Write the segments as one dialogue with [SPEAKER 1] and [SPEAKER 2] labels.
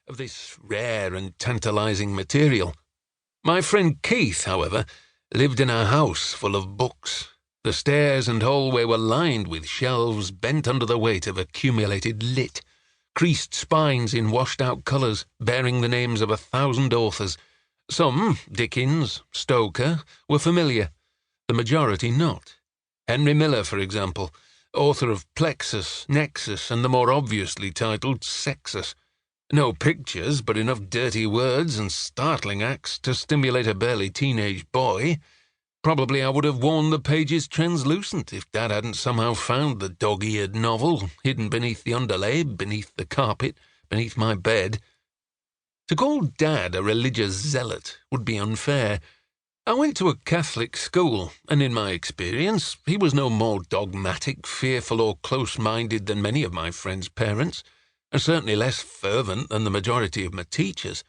[SPEAKER 1] of this rare and tantalizing material. My friend Keith, however, lived in a house full of books. The stairs and hallway were lined with shelves bent under the weight of accumulated lit, creased spines in washed-out colours bearing the names of 1,000 authors. Some, Dickens, Stoker, were familiar, the majority not. Henry Miller, for example, author of Plexus, Nexus, and the more obviously titled Sexus. No pictures, but enough dirty words and startling acts to stimulate a barely teenage boy. Probably I would have worn the pages translucent if Dad hadn't somehow found the dog-eared novel hidden beneath the underlay, beneath the carpet, beneath my bed. To call Dad a religious zealot would be unfair. I went to a Catholic school, and in my experience, he was no more dogmatic, fearful, or close-minded than many of my friends' parents, and certainly less fervent than the majority of my teachers.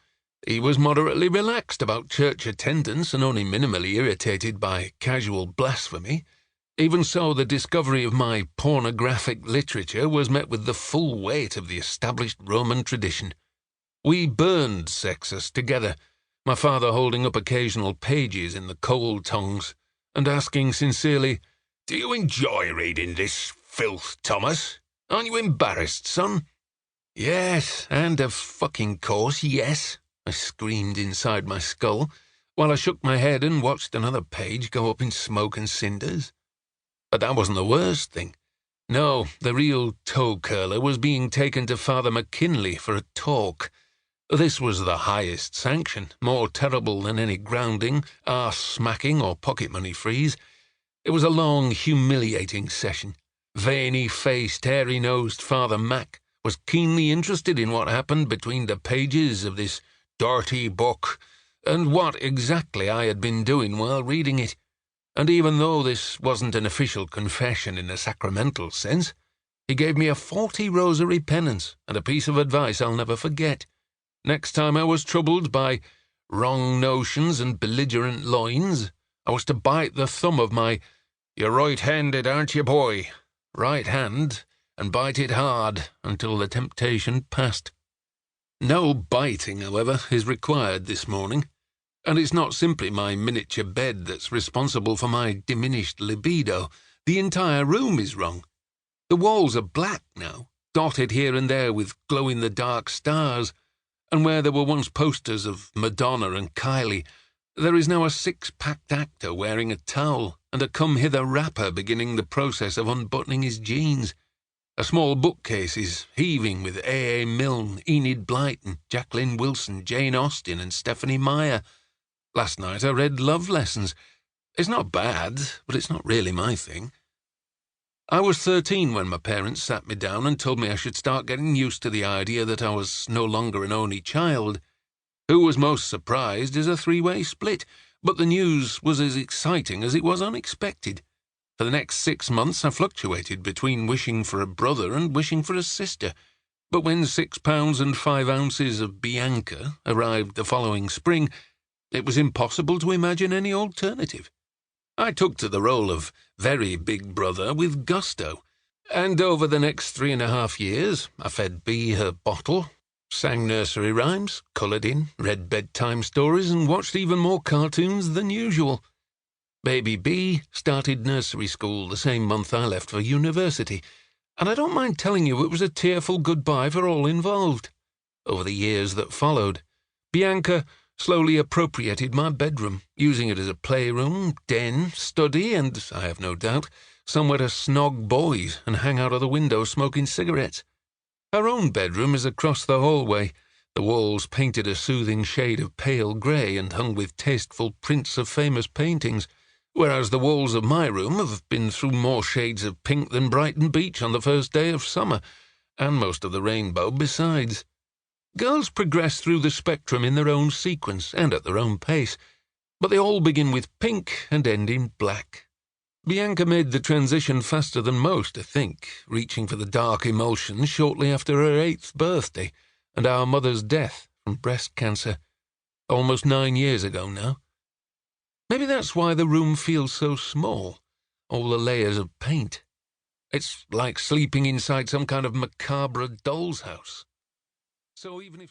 [SPEAKER 1] He was moderately relaxed about church attendance and only minimally irritated by casual blasphemy. Even so, the discovery of my pornographic literature was met with the full weight of the established Roman tradition. We burned Sexus together, my father holding up occasional pages in the coal tongs and asking sincerely, "Do you enjoy reading this filth, Thomas? Aren't you embarrassed, son?" "Yes, and of fucking course, yes," I screamed inside my skull, while I shook my head and watched another page go up in smoke and cinders. But that wasn't the worst thing. No, the real toe-curler was being taken to Father McKinley for a talk. This was the highest sanction, more terrible than any grounding, arse-smacking, or pocket-money freeze. It was a long, humiliating session. Veiny-faced, hairy-nosed Father Mac was keenly interested in what happened between the pages of this dirty book, and what exactly I had been doing while reading it. And even though this wasn't an official confession in a sacramental sense, he gave me a 40 rosary penance and a piece of advice I'll never forget. Next time I was troubled by wrong notions and belligerent loins, I was to bite the thumb of my "You're right-handed, aren't you, boy?" right hand, and bite it hard until the temptation passed. No biting, however, is required this morning, and it's not simply my miniature bed that's responsible for my diminished libido. The entire room is wrong. The walls are black now, dotted here and there with glow-in-the-dark stars, and where there were once posters of Madonna and Kylie, there is now a six-packed actor wearing a towel and a come-hither rapper beginning the process of unbuttoning his jeans. A small bookcase is heaving with A. A. Milne, Enid Blyton, Jacqueline Wilson, Jane Austen, and Stephanie Meyer. Last night I read Love Lessons. It's not bad, but it's not really my thing. I was 13 when my parents sat me down and told me I should start getting used to the idea that I was no longer an only child. Who was most surprised is a three-way split, but the news was as exciting as it was unexpected. For the next 6 months I fluctuated between wishing for a brother and wishing for a sister, but when 6 pounds and 5 ounces of Bianca arrived the following spring, it was impossible to imagine any alternative. I took to the role of very big brother with gusto, and over the next 3.5 years I fed Bea her bottle, sang nursery rhymes, coloured in, read bedtime stories, and watched even more cartoons than usual. Baby Bea started nursery school the same month I left for university, and I don't mind telling you it was a tearful goodbye for all involved. Over the years that followed, Bianca slowly appropriated my bedroom, using it as a playroom, den, study, and, I have no doubt, somewhere to snog boys and hang out of the window smoking cigarettes. Her own bedroom is across the hallway, the walls painted a soothing shade of pale grey and hung with tasteful prints of famous paintings, whereas the walls of my room have been through more shades of pink than Brighton Beach on the first day of summer, and most of the rainbow besides. Girls progress through the spectrum in their own sequence and at their own pace, but they all begin with pink and end in black. Bianca made the transition faster than most, I think, reaching for the dark emulsion shortly after her 8th birthday and our mother's death from breast cancer, almost 9 years ago now. Maybe that's why the room feels so small, all the layers of paint. It's like sleeping inside some kind of macabre doll's house. So even if